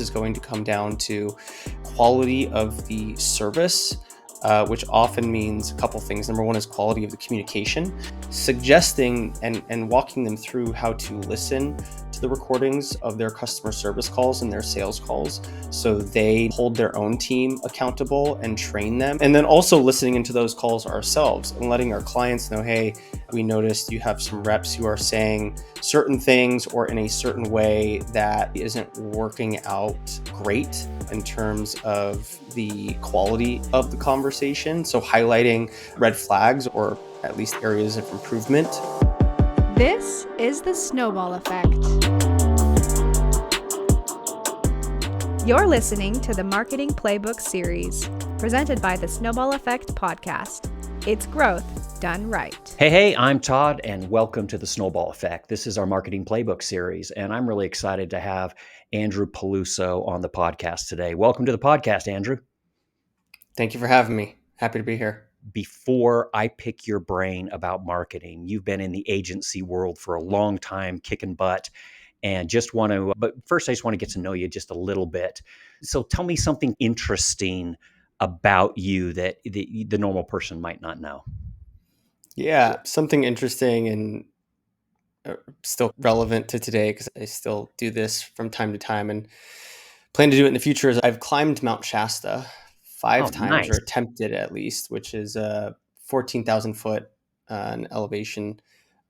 is going to come down to quality of the service, which often means a couple things. Number one is quality of the communication, suggesting and walking them through how to listen to the recordings of their customer service calls and their sales calls so they hold their own team accountable and train them. And then also listening into those calls ourselves and letting our clients know, hey, we noticed you have some reps who are saying certain things or in a certain way that isn't working out great in terms of the quality of the conversation. So highlighting red flags or at least areas of improvement. This is the Snowball Effect. You're listening to the Marketing Playbook series, presented by the Snowball Effect podcast. It's growth done right. Hey, I'm Todd, and welcome to the Snowball Effect. This is our Marketing Playbook series, and I'm really excited to have Andrew Peluso on the podcast today. Welcome to the podcast, Andrew. Thank you for having me. Happy to be here. Before I pick your brain about marketing, you've been in the agency world for a long time, kicking butt, and but first I just want to get to know you just a little bit. So tell me something interesting about you that the normal person might not know. Yeah, something interesting and still relevant to today because I still do this from time to time and plan to do it in the future. Is I've climbed Mount Shasta five times Nice. or attempted at least, which is a 14,000 foot an elevation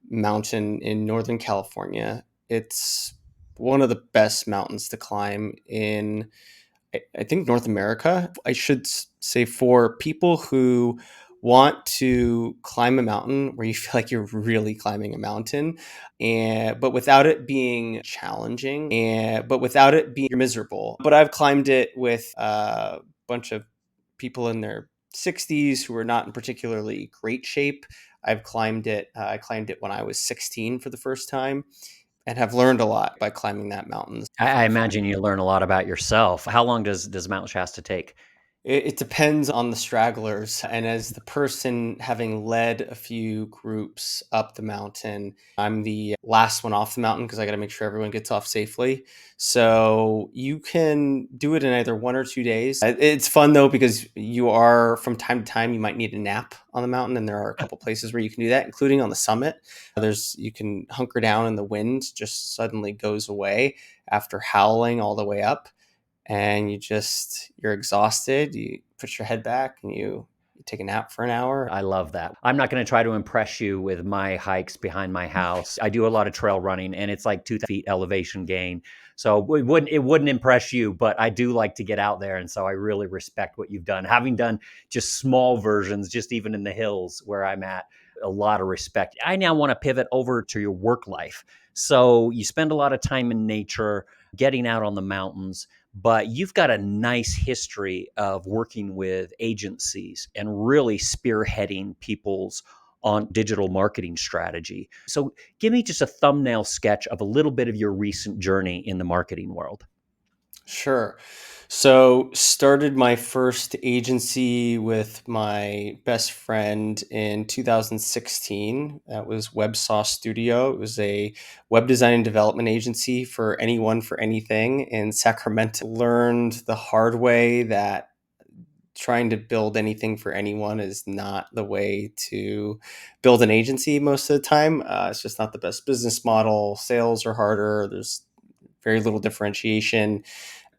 mountain in Northern California. It's one of the best mountains to climb in, I think, North America. I should say for people who want to climb a mountain where you feel like you're really climbing a mountain, but without it being challenging, but without it being miserable. But I've climbed it with a bunch of people in their 60s who are not in particularly great shape. I've climbed it. I climbed it when I was 16 for the first time, and have learned a lot by climbing that mountain. I imagine you learn a lot about yourself. How long does Mount Shasta take? It depends on the stragglers. And as the person having led a few groups up the mountain, I'm the last one off the mountain because I got to make sure everyone gets off safely. So you can do it in either 1 or 2 days. It's fun though, because you are from time to time, you might need a nap on the mountain. And there are a couple places where you can do that, including on the summit. You can hunker down and the wind just suddenly goes away after howling all the way up. And you're exhausted. You put your head back and you take a nap for an hour. I love that. I'm not going to try to impress you with my hikes behind my house. I do a lot of trail running, and it's like 2 feet elevation gain. So it wouldn't impress you, but I do like to get out there. And so I really respect what you've done. Having done just small versions, just even in the hills where I'm at, a lot of respect. I now want to pivot over to your work life. So you spend a lot of time in nature, getting out on the mountains, but you've got a nice history of working with agencies and really spearheading people's on digital marketing strategy. So give me just a thumbnail sketch of a little bit of your recent journey in the marketing world. Sure. So started my first agency with my best friend in 2016. That was Websaw Studio. It was a web design and development agency for anyone for anything in Sacramento. Learned the hard way that trying to build anything for anyone is not the way to build an agency most of the time. It's just not the best business model. Sales are harder. There's very little differentiation,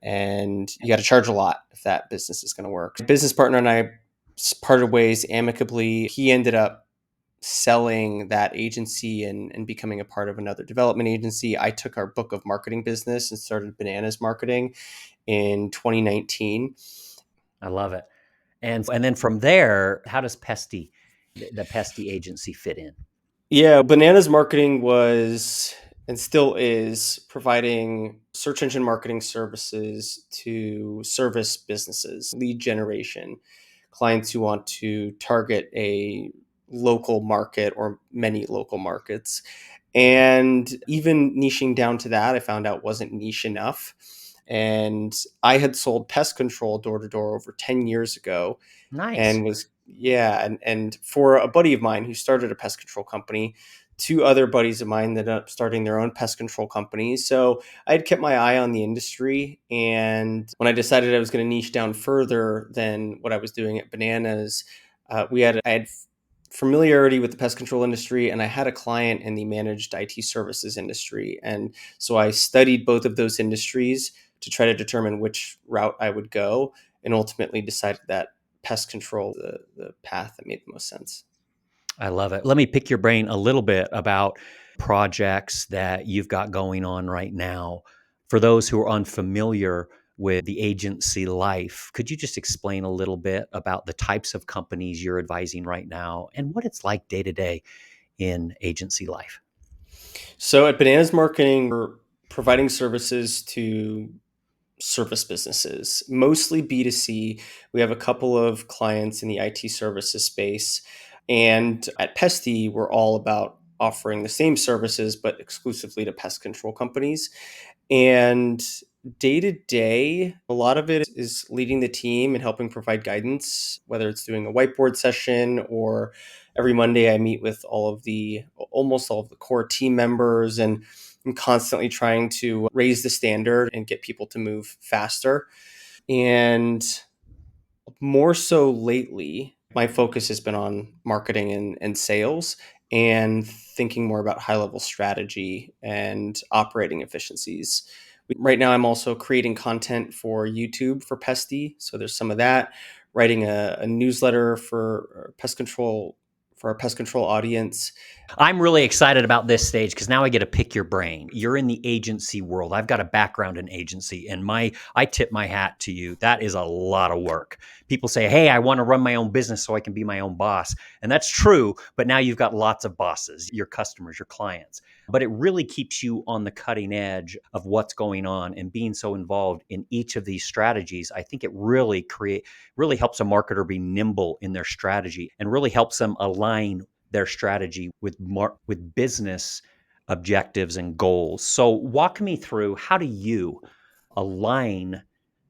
and you got to charge a lot if that business is going to work. My business partner and I parted ways amicably. He ended up selling that agency and becoming a part of another development agency. I took our book of marketing business and started Bananas Marketing in 2019. I love it. And then from there, how does Pesty, the Pesty agency, fit in? Yeah, Bananas Marketing was and still is providing search engine marketing services to service businesses, lead generation, clients who want to target a local market or many local markets. And even niching down to that, I found out wasn't niche enough. And I had sold pest control door to door over 10 years ago. Nice. And was, yeah. And for a buddy of mine who started a pest control company two other buddies of mine that ended up starting their own pest control companies. So I had kept my eye on the industry. And when I decided I was going to niche down further than what I was doing at Bananas, I had familiarity with the pest control industry, and I had a client in the managed IT services industry. And so I studied both of those industries to try to determine which route I would go, and ultimately decided that pest control, the path that made the most sense. I love it. Let me pick your brain a little bit about projects that you've got going on right now. For those who are unfamiliar with the agency life, could you just explain a little bit about the types of companies you're advising right now and what it's like day to day in agency life? So at Bananas Marketing, we're providing services to service businesses, mostly B2C. We have a couple of clients in the IT services space. And at Pesty, we're all about offering the same services, but exclusively to pest control companies. And day to day, a lot of it is leading the team and helping provide guidance, whether it's doing a whiteboard session or every Monday I meet with almost all of the core team members, and I'm constantly trying to raise the standard and get people to move faster. And more so lately, my focus has been on marketing and sales, and thinking more about high level strategy and operating efficiencies. Right now, I'm also creating content for YouTube for Pesty. So there's some of that, writing a newsletter for our pest control audience. I'm really excited about this stage because now I get to pick your brain. You're in the agency world. I've got a background in agency, and I tip my hat to you. That is a lot of work. People say, "Hey, I want to run my own business so I can be my own boss." And that's true, but now you've got lots of bosses, your customers, your clients. But it really keeps you on the cutting edge of what's going on, and being so involved in each of these strategies. I think it really helps a marketer be nimble in their strategy and really helps them align their strategy with business objectives and goals. So walk me through, how do you align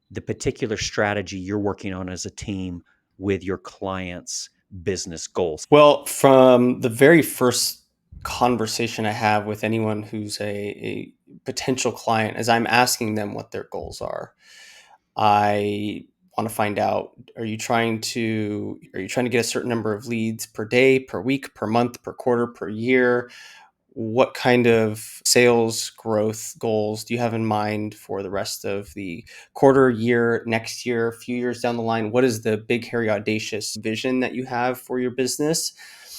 the particular strategy you're working on as a team with your clients' business goals? Well, from the very first conversation I have with anyone who's a potential client, as I'm asking them what their goals are, I want to find out, are you trying to get a certain number of leads per day, per week, per month, per quarter, per year? What kind of sales growth goals do you have in mind for the rest of the quarter, year, next year, a few years down the line? What is the big, hairy, audacious vision that you have for your business?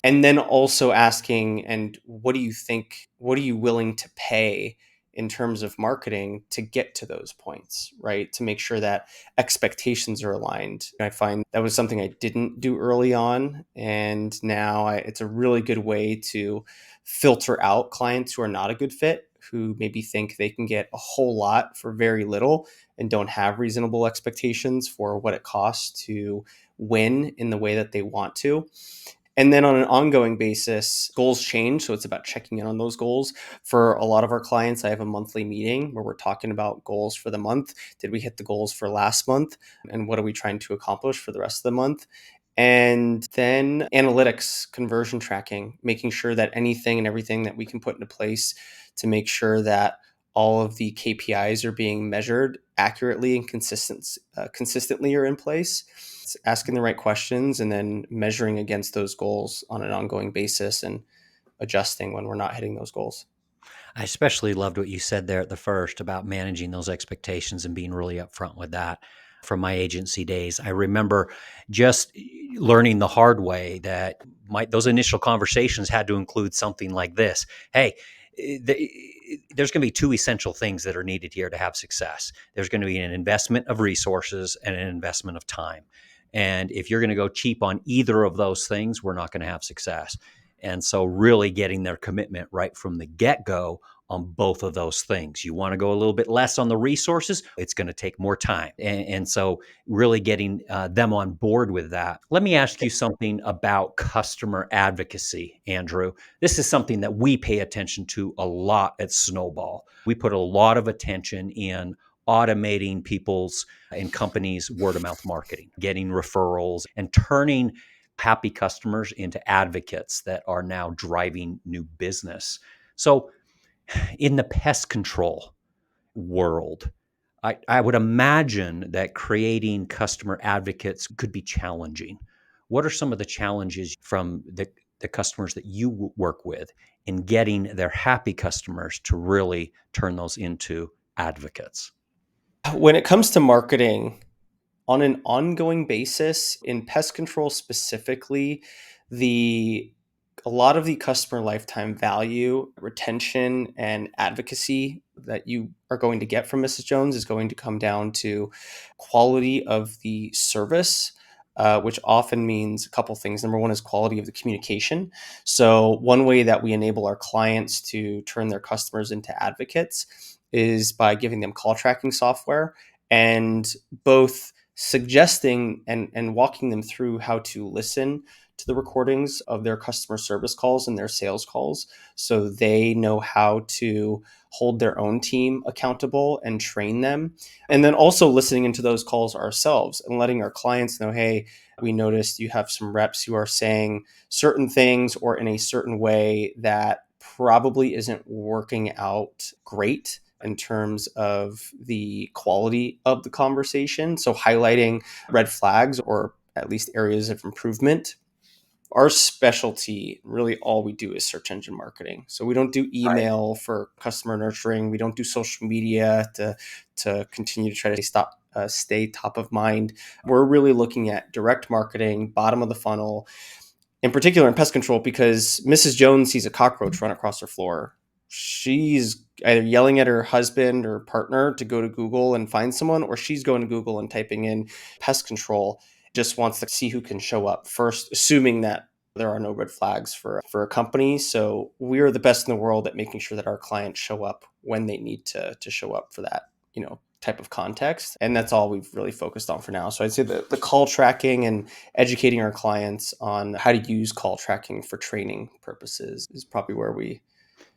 And then also asking, and what do you think, what are you willing to pay in terms of marketing to get to those points, right? To make sure that expectations are aligned. I find that was something I didn't do early on. And now it's a really good way to filter out clients who are not a good fit, who maybe think they can get a whole lot for very little and don't have reasonable expectations for what it costs to win in the way that they want to. And then on an ongoing basis, goals change. So it's about checking in on those goals. For a lot of our clients, I have a monthly meeting where we're talking about goals for the month. Did we hit the goals for last month? And what are we trying to accomplish for the rest of the month? And then analytics, conversion tracking, making sure that anything and everything that we can put into place to make sure that all of the KPIs are being measured accurately and consistently are in place. It's asking the right questions and then measuring against those goals on an ongoing basis and adjusting when we're not hitting those goals. I especially loved what you said there at the first about managing those expectations and being really upfront with that. From my agency days, I remember just learning the hard way that those initial conversations had to include something like this. Hey, there's going to be two essential things that are needed here to have success. There's going to be an investment of resources and an investment of time. And if you're going to go cheap on either of those things, we're not going to have success. And so really getting their commitment right from the get-go on both of those things. You want to go a little bit less on the resources, it's going to take more time. And so really getting them on board with that. Let me ask you something about customer advocacy, Andrew. This is something that we pay attention to a lot at Snowball. We put a lot of attention in automating people's and companies' word of mouth marketing, getting referrals, and turning happy customers into advocates that are now driving new business. So in the pest control world, I would imagine that creating customer advocates could be challenging. What are some of the challenges from the customers that you work with in getting their happy customers to really turn those into advocates? When it comes to marketing, on an ongoing basis in pest control specifically, the a lot of the customer lifetime value, retention, and advocacy that you are going to get from Mrs. Jones is going to come down to quality of the service, which often means a couple things. Number one is quality of the communication. So, one way that we enable our clients to turn their customers into advocates is by giving them call tracking software and both suggesting and walking them through how to listen to the recordings of their customer service calls and their sales calls so they know how to hold their own team accountable and train them. And then also listening into those calls ourselves and letting our clients know, hey, we noticed you have some reps who are saying certain things or in a certain way that probably isn't working out great in terms of the quality of the conversation. So highlighting red flags or at least areas of improvement. Our specialty, really all we do is search engine marketing. So we don't do Right. email for customer nurturing. We don't do social media to continue to try to stay top of mind. We're really looking at direct marketing, bottom of the funnel, in particular in pest control, because Mrs. Jones sees a cockroach run across her floor. She's either yelling at her husband or partner to go to Google and find someone, or she's going to Google and typing in pest control, just wants to see who can show up first, assuming that there are no red flags for a company. So we are the best in the world at making sure that our clients show up when they need to show up for that, type of context. And that's all we've really focused on for now. So I'd say the call tracking and educating our clients on how to use call tracking for training purposes is probably where we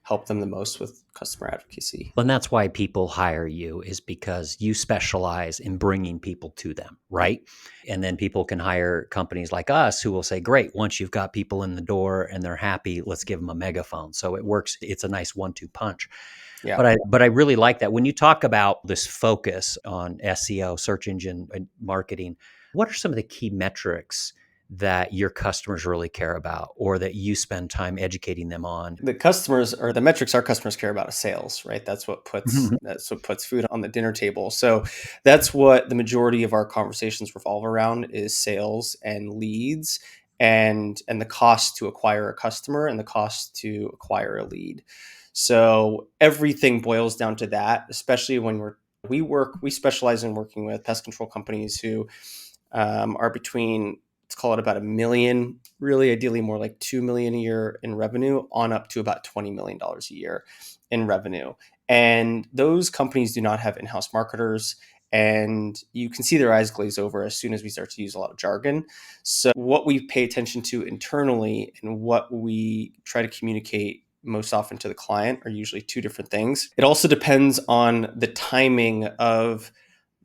help them the most with customer advocacy. And that's why people hire you, is because you specialize in bringing people to them, right? And then people can hire companies like us who will say, great, once you've got people in the door and they're happy, let's give them a megaphone. So it works. It's a nice 1-2 punch. Yeah. But I really like that. When you talk about this focus on SEO, search engine marketing, what are some of the key metrics that your customers really care about or that you spend time educating them on? The customers or the metrics our customers care about is sales, right? That's what puts food on the dinner table. So that's what the majority of our conversations revolve around is sales and leads and the cost to acquire a customer and the cost to acquire a lead. So everything boils down to that, especially when we specialize in working with pest control companies who are between, let's call it about 1 million, really ideally more like 2 million a year in revenue on up to about $20 million a year in revenue. And those companies do not have in-house marketers. And you can see their eyes glaze over as soon as we start to use a lot of jargon. So what we pay attention to internally and what we try to communicate most often to the client are usually two different things. It also depends on the timing of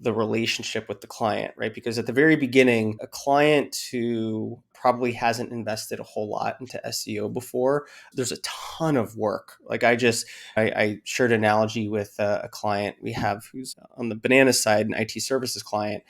the relationship with the client, right? Because at the very beginning, a client who probably hasn't invested a whole lot into SEO before, there's a ton of work. Like I shared an analogy with a client we have who's on the banana side, an IT services client,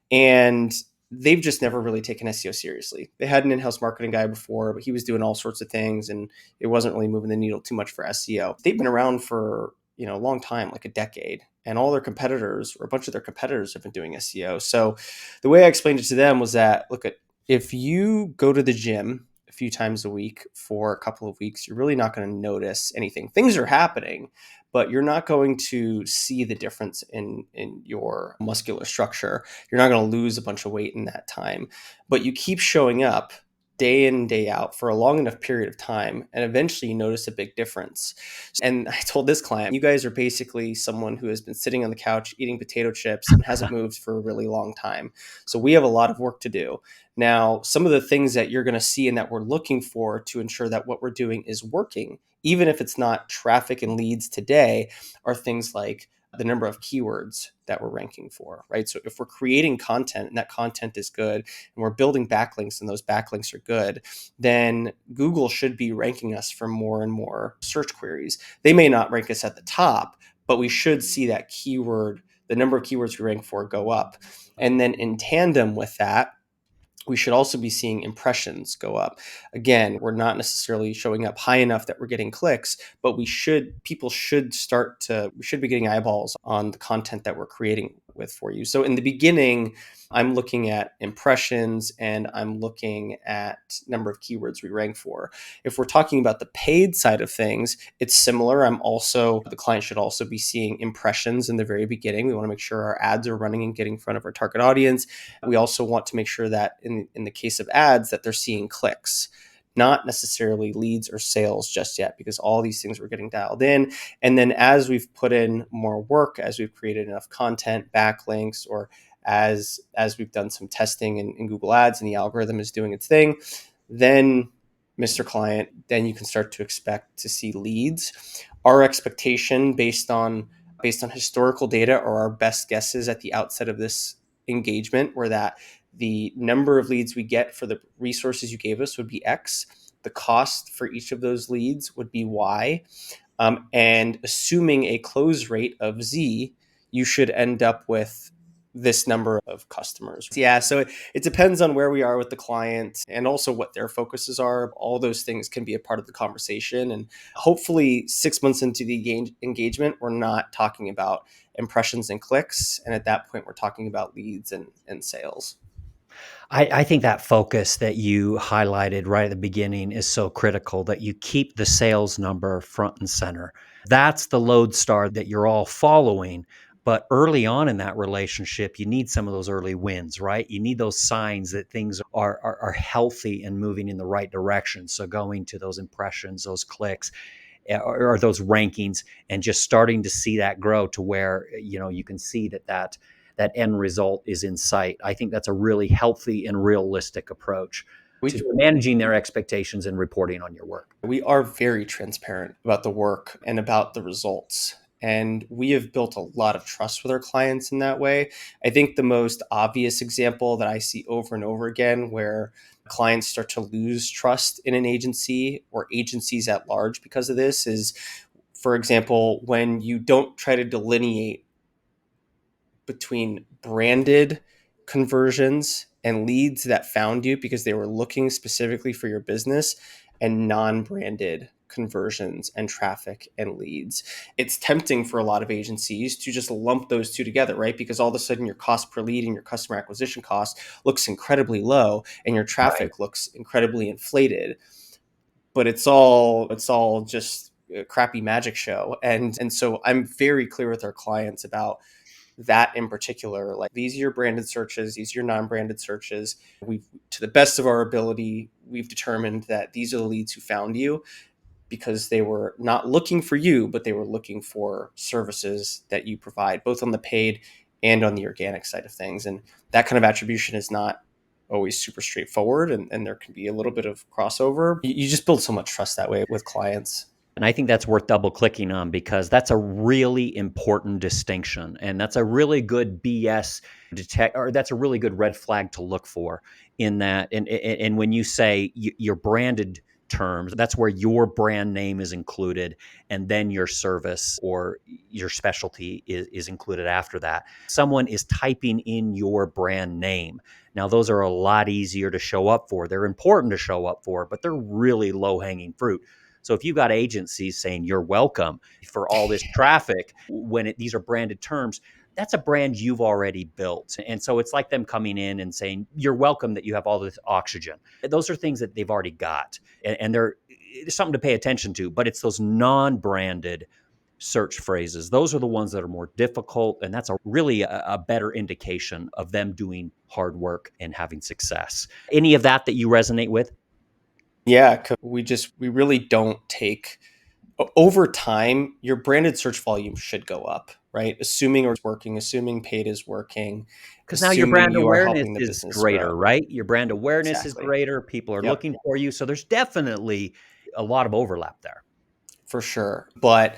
and they've just never really taken SEO seriously. They had an in-house marketing guy before, but he was doing all sorts of things and it wasn't really moving the needle too much for SEO. They've been around for, a long time, like a decade, and all their competitors or a bunch of their competitors have been doing SEO. So the way I explained it to them was that, look, if you go to the gym a few times a week for a couple of weeks, you're really not going to notice anything. Things are happening, but you're not going to see the difference in your muscular structure. You're not going to lose a bunch of weight in that time, but you keep showing up day in, day out for a long enough period of time, and eventually you notice a big difference. And I told this client, you guys are basically someone who has been sitting on the couch eating potato chips and hasn't moved for a really long time. So we have a lot of work to do. Now, some of the things that you're going to see and that we're looking for to ensure that what we're doing is working, even if it's not traffic and leads today, are things like the number of keywords that we're ranking for, right? So if we're creating content and that content is good and we're building backlinks and those backlinks are good, then Google should be ranking us for more and more search queries. They may not rank us at the top, but we should see that keyword, the number of keywords we rank for, go up. And then in tandem with that, we should also be seeing impressions go up. Again, we're not necessarily showing up high enough that we're getting clicks, but people should we should be getting eyeballs on the content that we're creating with for you. So in the beginning, I'm looking at impressions and I'm looking at number of keywords we rank for. If we're talking about the paid side of things, it's similar. The client should also be seeing impressions in the very beginning. We want to make sure our ads are running and getting in front of our target audience. We also want to make sure that in the case of ads that they're seeing clicks, not necessarily leads or sales just yet, because all these things were getting dialed in. And then as we've put in more work, as we've created enough content, backlinks, or as we've done some testing in Google Ads and the algorithm is doing its thing, then Mr. Client, then you can start to expect to see leads. Our expectation based on historical data or our best guesses at the outset of this engagement were that the number of leads we get for the resources you gave us would be X. The cost for each of those leads would be Y. And assuming a close rate of Z, you should end up with this number of customers. Yeah, so it depends on where we are with the client and also what their focuses are. All those things can be a part of the conversation. And hopefully 6 months into the engagement, we're not talking about impressions and clicks. And at that point, we're talking about leads and sales. I think that focus that you highlighted right at the beginning is so critical, that you keep the sales number front and center. That's the lodestar that you're all following. But early on in that relationship, you need some of those early wins, right? You need those signs that things are healthy and moving in the right direction. So going to those impressions, those clicks, or those rankings, and just starting to see that grow to where, you can see that end result is in sight. I think that's a really healthy and realistic approach to managing their expectations and reporting on your work. We are very transparent about the work and about the results. And we have built a lot of trust with our clients in that way. I think the most obvious example that I see over and over again where clients start to lose trust in an agency or agencies at large because of this is, for example, when you don't try to delineate between branded conversions and leads that found you because they were looking specifically for your business and non-branded conversions and traffic and leads. It's tempting for a lot of agencies to just lump those two together, right? Because all of a sudden your cost per lead and your customer acquisition cost looks incredibly low and your traffic looks incredibly inflated. But it's all just a crappy magic show. And so I'm very clear with our clients about that in particular. Like, these are your branded searches, these are your non-branded searches. We've, to the best of our ability, we've determined that these are the leads who found you because they were not looking for you, but they were looking for services that you provide, both on the paid and on the organic side of things. And that kind of attribution is not always super straightforward, and there can be a little bit of crossover. You just build so much trust that way with clients. And I think that's worth double clicking on, because that's a really important distinction. And that's a really good BS detect, or that's a really good red flag to look for in that. And when you say your branded terms, that's where your brand name is included. And then your service or your specialty is included after that. Someone is typing in your brand name. Now, those are a lot easier to show up for. They're important to show up for, but they're really low hanging fruit. So if you've got agencies saying you're welcome for all this traffic, when these are branded terms, that's a brand you've already built. And so it's like them coming in and saying, you're welcome that you have all this oxygen. Those are things that they've already got. And they're something to pay attention to, but it's those non-branded search phrases. Those are the ones that are more difficult. And that's really a better indication of them doing hard work and having success. Any of that you resonate with? Yeah, we really don't take, over time, your branded search volume should go up, right? Assuming it's working, assuming paid is working, Because now your assuming brand you are awareness helping the is business greater, grow. right? Your brand awareness is Exactly. greater. People are Yep, looking for you. So there's definitely a lot of overlap there. for sure. But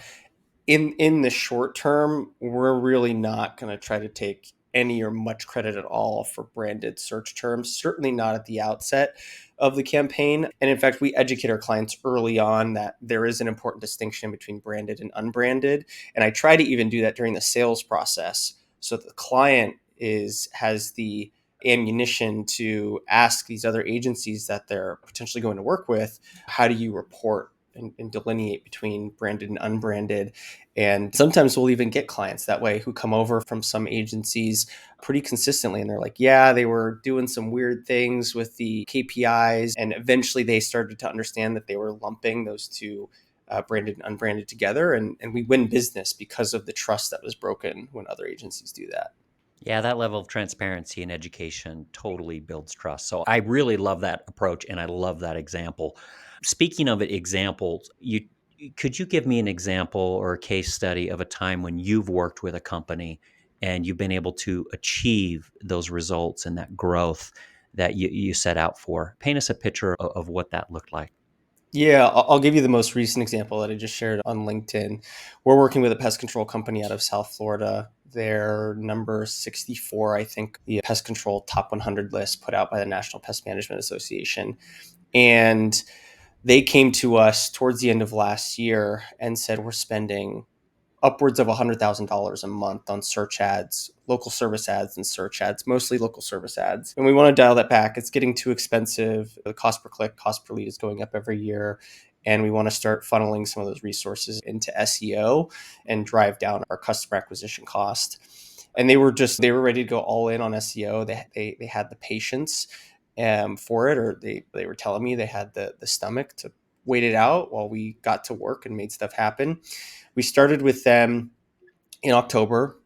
in the short term, we're really not going to try to take any or much credit at all for branded search terms, certainly not at the outset of the campaign. And in fact, we educate our clients early on that there is an important distinction between branded and unbranded. And I try to even do that during the sales process so that the client has the ammunition to ask these other agencies that they're potentially going to work with, how do you report and delineate between branded and unbranded? And sometimes we'll even get clients that way who come over from some agencies pretty consistently. And they're like, yeah, they were doing some weird things with the KPIs. And eventually they started to understand that they were lumping those two, branded and unbranded, together. And we win business because of the trust that was broken when other agencies do that. Yeah, that level of transparency and education totally builds trust. So I really love that approach and I love that example. Speaking of examples, you could you give me an example or a case study of a time when you've worked with a company and you've been able to achieve those results and that growth that you set out for? Paint us a picture of what that looked like. Yeah, I'll give you the most recent example that I just shared on LinkedIn. We're working with a pest control company out of South Florida. They're number 64, I think, the pest control top 100 list put out by the National Pest Management Association. And they came to us towards the end of last year and said, we're spending upwards of $100,000 a month on search ads, local service ads, and search ads, mostly local service ads. And we want to dial that back. It's getting too expensive. The cost per click, cost per lead is going up every year. And we want to start funneling some of those resources into SEO and drive down our customer acquisition cost. And they were ready to go all in on SEO. They had the patience for it, or they were telling me they had the stomach to wait it out while we got to work and made stuff happen. We started with them in October.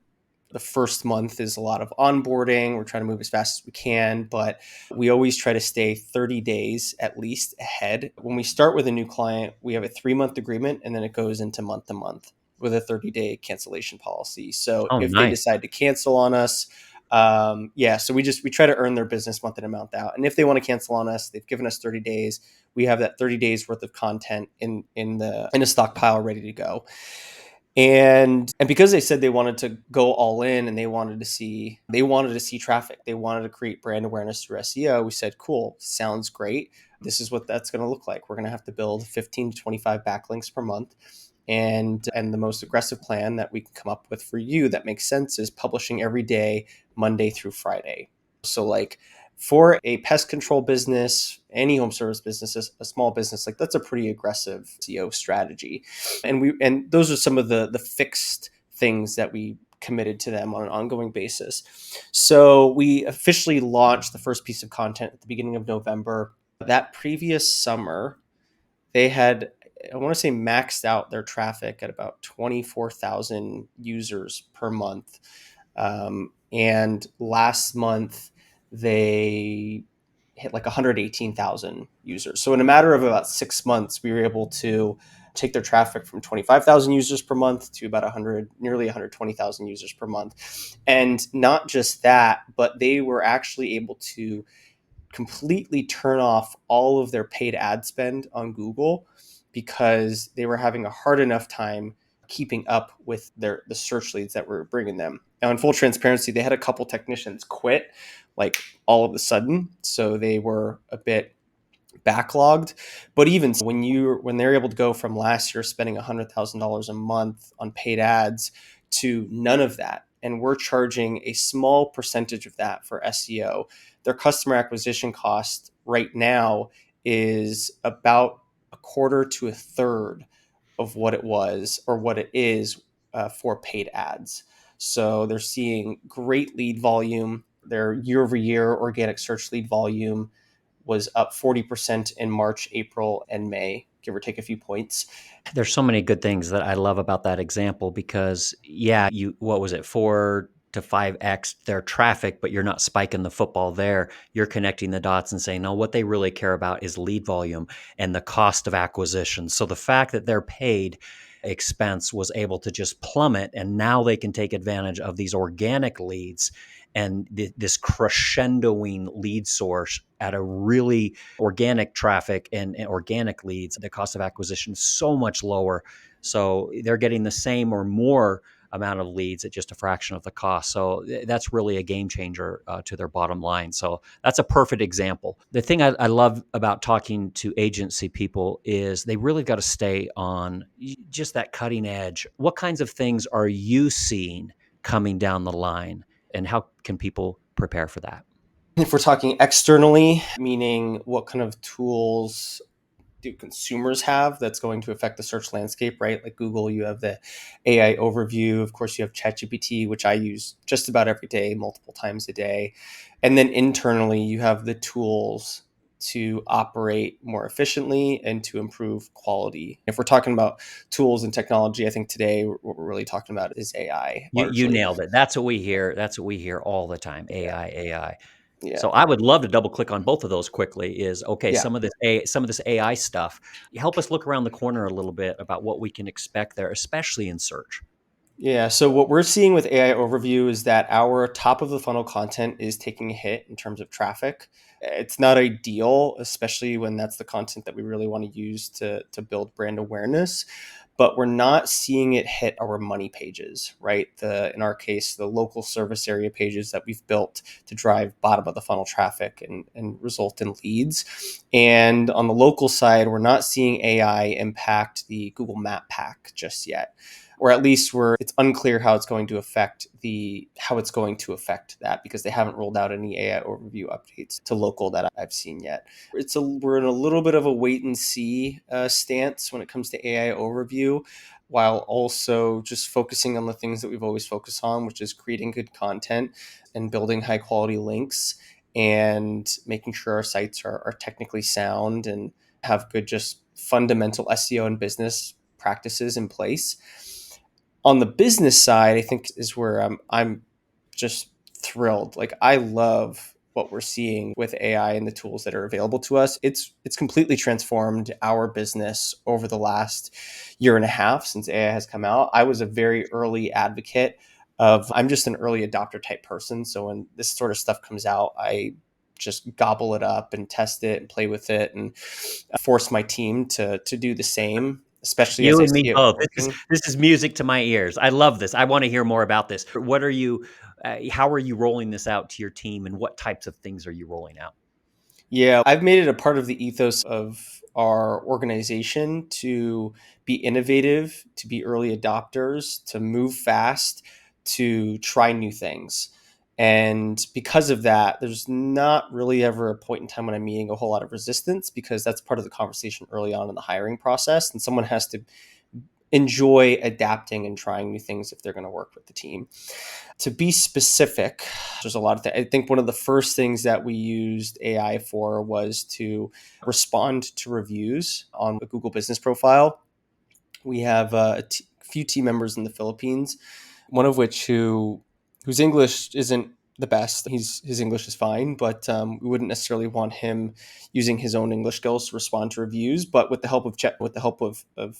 The first month is a lot of onboarding. We're trying to move as fast as we can, but we always try to stay 30 days at least ahead. When we start with a new client, we have a 3-month agreement and then it goes into month to month with a 30-day cancellation policy. So Oh, if they nice. decide to cancel on us, so we try to earn their business month in and month out. And if they want to cancel on us, they've given us 30 days. We have that 30 days worth of content in a stockpile ready to go. And because they said they wanted to go all in and they wanted to see traffic, they wanted to create brand awareness through SEO, we said, cool, sounds great. This is what that's going to look like. We're going to have to build 15 to 25 backlinks per month. And the most aggressive plan that we can come up with for you that makes sense is publishing every day, Monday through Friday. So like for a pest control business, any home service business, a small business, like that's a pretty aggressive SEO strategy. And those are some of the fixed things that we committed to them on an ongoing basis. So we officially launched the first piece of content at the beginning of November. That previous summer, they had, I want to say, maxed out their traffic at about 24,000 users per month. And last month, they hit like 118,000 users. So in a matter of about 6 months, we were able to take their traffic from 25,000 users per month to about nearly 120,000 users per month. And not just that, but they were actually able to completely turn off all of their paid ad spend on Google because they were having a hard enough time keeping up with the search leads that were bringing them. Now, in full transparency, they had a couple technicians quit like all of a sudden, so they were a bit backlogged. But even when they're able to go from last year spending $100,000 a month on paid ads to none of that, and we're charging a small percentage of that for SEO, their customer acquisition cost right now is about a quarter to a third of what it was or what it is for paid ads. So they're seeing great lead volume. Their year over year organic search lead volume was up 40% in March, April, and May, give or take a few points. There's so many good things that I love about that example because, yeah, what was it, 4 to 5x their traffic, but you're not spiking the football there. You're connecting the dots and saying, no, what they really care about is lead volume and the cost of acquisition. So the fact that their paid expense was able to just plummet and now they can take advantage of these organic leads and this crescendoing lead source at a really organic traffic and organic leads, the cost of acquisition is so much lower. So they're getting the same or more amount of leads at just a fraction of the cost. So that's really a game changer to their bottom line. So that's a perfect example. The thing I love about talking to agency people is they really got to stay on just that cutting edge. What kinds of things are you seeing coming down the line, and how can people prepare for that? If we're talking externally, meaning what kind of tools do consumers have that's going to affect the search landscape, right? Like Google, you have the AI overview. Of course, you have ChatGPT, which I use just about every day, multiple times a day. And then internally, you have the tools to operate more efficiently and to improve quality. If we're talking about tools and technology, I think today what we're really talking about is AI You largely. nailed it. That's what we hear. That's what we hear all the time. Yeah. AI, AI. Yeah. So I would love to double click on both of those quickly. Is okay. Yeah. Some of this AI stuff. Help us look around the corner a little bit about what we can expect there, especially in search. Yeah. So what we're seeing with AI overview is that our top of the funnel content is taking a hit in terms of traffic. It's not ideal, especially when that's the content that we really want to use to build brand awareness. But we're not seeing it hit our money pages, right? In our case, the local service area pages that we've built to drive bottom of the funnel traffic and result in leads. And on the local side, we're not seeing AI impact the Google Map pack just yet, or at least it's unclear how it's going to affect that, because they haven't rolled out any AI overview updates to local that I've seen yet. We're in a little bit of a wait and see stance when it comes to AI overview, while also just focusing on the things that we've always focused on, which is creating good content and building high quality links and making sure our sites are technically sound and have good just fundamental SEO and business practices in place. On the business side, I think is where I'm just thrilled. Like, I love what we're seeing with AI and the tools that are available to us. It's completely transformed our business over the last year and a half since AI has come out. I was a very early advocate of I'm just an early adopter type person. So when this sort of stuff comes out, I just gobble it up and test it and play with it and force my team to do the same, especially as You I and me see it both. working. This is music to my ears. I love this. I want to hear more about this. What are you? How are you rolling this out to your team, and what types of things are you rolling out? Yeah, I've made it a part of the ethos of our organization to be innovative, to be early adopters, to move fast, to try new things. And because of that, there's not really ever a point in time when I'm meeting a whole lot of resistance, because that's part of the conversation early on in the hiring process. And someone has to enjoy adapting and trying new things if they're going to work with the team. To be specific, there's a lot of things. I think one of the first things that we used AI for was to respond to reviews on a Google business profile. We have few team members in the Philippines, one of which whose English isn't the best. His English is fine, but we wouldn't necessarily want him using his own English skills to respond to reviews. But with the help of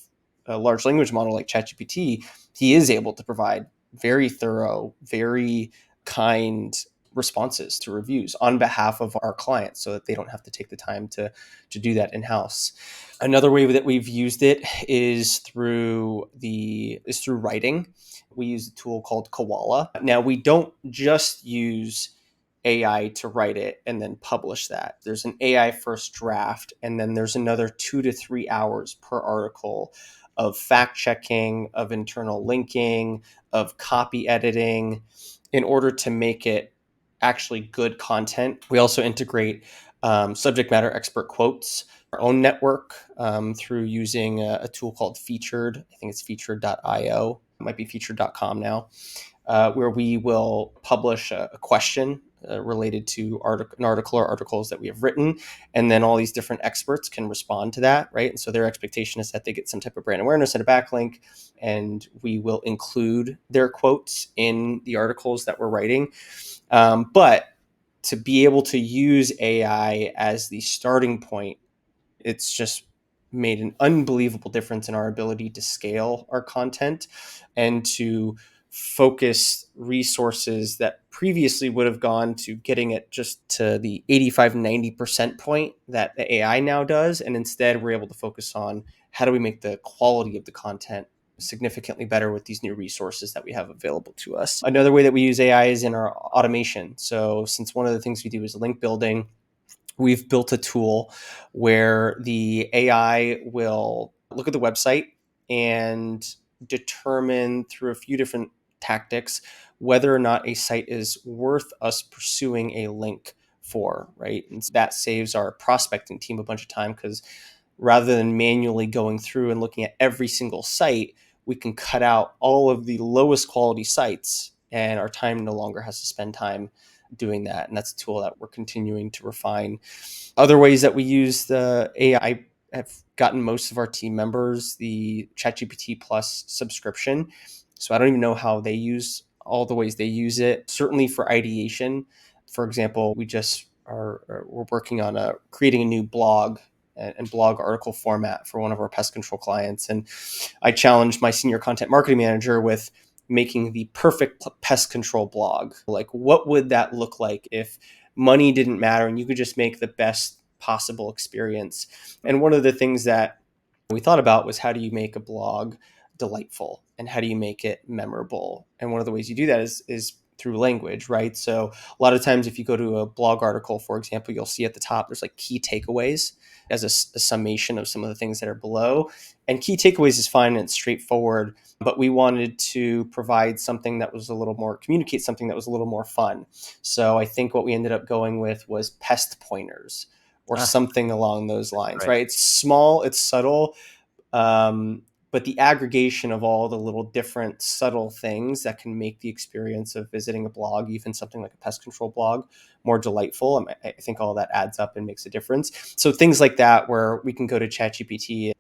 a large language model like ChatGPT, he is able to provide very thorough, very kind responses to reviews on behalf of our clients, so that they don't have to take the time to do that in house. Another way that we've used it is through writing. We use a tool called Koala. Now, we don't just use AI to write it and then publish that. There's an AI first draft, and then there's another 2 to 3 hours per article of fact checking, of internal linking, of copy editing, in order to make it actually good content. We also integrate subject matter expert quotes, our own network, through using a tool called Featured. I think it's featured.io. It might be featured.com now, where we will publish a question related to an article or articles that we have written. And then all these different experts can respond to that, right? And so their expectation is that they get some type of brand awareness and a backlink, and we will include their quotes in the articles that we're writing. But to be able to use AI as the starting point, it's just made an unbelievable difference in our ability to scale our content and to focus resources that previously would have gone to getting it just to the 85-90% point that the AI now does. And instead, we're able to focus on how do we make the quality of the content significantly better with these new resources that we have available to us. Another way that we use AI is in our automation. So since one of the things we do is link building, we've built a tool where the AI will look at the website and determine through a few different tactics whether or not a site is worth us pursuing a link for, right? And that saves our prospecting team a bunch of time, because rather than manually going through and looking at every single site, we can cut out all of the lowest quality sites, and our time no longer has to spend time doing that. And that's a tool that we're continuing to refine. Other ways that we use the AI, have gotten most of our team members the ChatGPT Plus subscription. So I don't even know how they use all the ways they use it. Certainly for ideation, for example, we're working on creating a new blog and blog article format for one of our pest control clients. And I challenged my senior content marketing manager with making the perfect pest control blog. Like, what would that look like if money didn't matter and you could just make the best possible experience? And one of the things that we thought about was, how do you make a blog delightful and how do you make it memorable? And one of the ways you do that is through language, right? So a lot of times if you go to a blog article, for example, you'll see at the top there's like key takeaways as a summation of some of the things that are below. And key takeaways is fine and it's straightforward, but we wanted to provide something that was communicate something that was a little more fun. So I think what we ended up going with was pest pointers or something along those lines, right? It's small, it's subtle, but the aggregation of all the little different subtle things that can make the experience of visiting a blog, even something like a pest control blog, more delightful. I think all that adds up and makes a difference. So things like that, where we can go to ChatGPT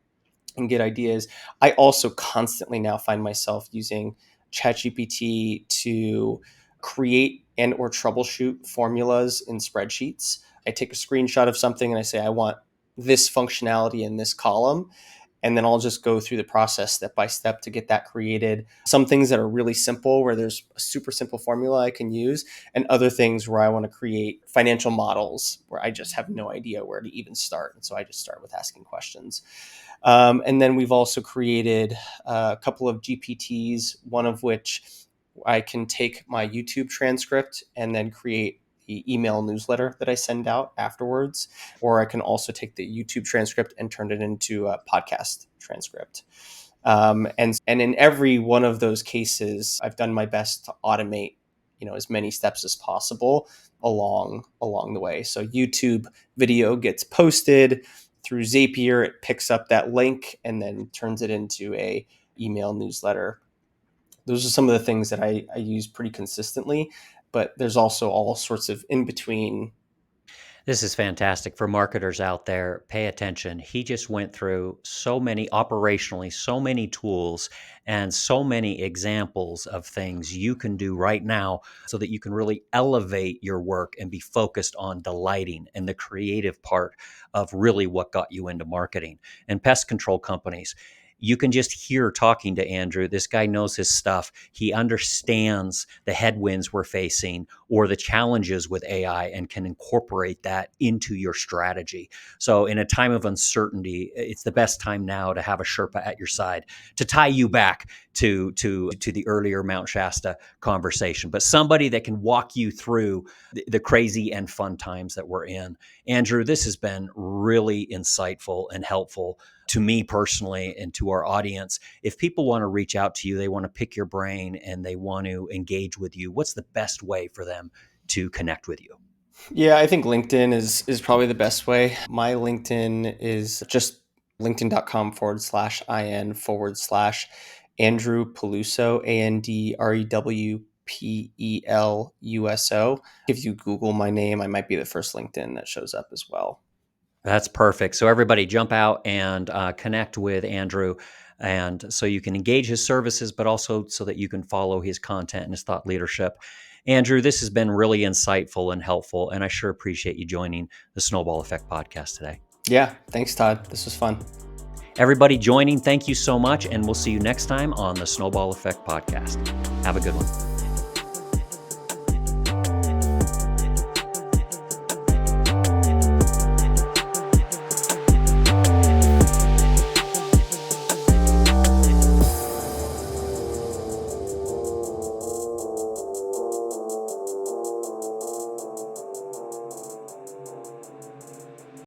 and get ideas. I also constantly now find myself using ChatGPT to create and or troubleshoot formulas in spreadsheets. I take a screenshot of something and I say, I want this functionality in this column. And then I'll just go through the process step by step to get that created. Some things that are really simple, where there's a super simple formula I can use, and other things where I want to create financial models where I just have no idea where to even start. And so I just start with asking questions. And then we've also created a couple of GPTs, one of which I can take my YouTube transcript and then create the email newsletter that I send out afterwards. Or I can also take the YouTube transcript and turn it into a podcast transcript. And in every one of those cases, I've done my best to automate, as many steps as possible along the way. So YouTube video gets posted through Zapier, it picks up that link and then turns it into a email newsletter. Those are some of the things that I use pretty consistently, but there's also all sorts of in between. This is fantastic for marketers out there. Pay attention. He just went through so many operationally, so many tools and so many examples of things you can do right now so that you can really elevate your work and be focused on delighting and the creative part of really what got you into marketing. And pest control companies, you can just hear talking to Andrew. This guy knows his stuff. He understands the headwinds we're facing or the challenges with AI and can incorporate that into your strategy. So in a time of uncertainty, it's the best time now to have a Sherpa at your side to tie you back to the earlier Mount Shasta conversation, but somebody that can walk you through the crazy and fun times that we're in. Andrew, this has been really insightful and helpful to me personally and to our audience. If people want to reach out to you, they want to pick your brain and they want to engage with you, what's the best way for them to connect with you? Yeah, I think LinkedIn is probably the best way. My LinkedIn is just linkedin.com/in/Andrew Peluso, ANDREWPELUSO. If you Google my name, I might be the first LinkedIn that shows up as well. That's perfect. So everybody jump out and connect with Andrew. And so you can engage his services, but also so that you can follow his content and his thought leadership. Andrew, this has been really insightful and helpful. And I sure appreciate you joining the Snowball Effect podcast today. Yeah, thanks, Todd. This was fun. Everybody joining, thank you so much. And we'll see you next time on the Snowball Effect podcast. Have a good one.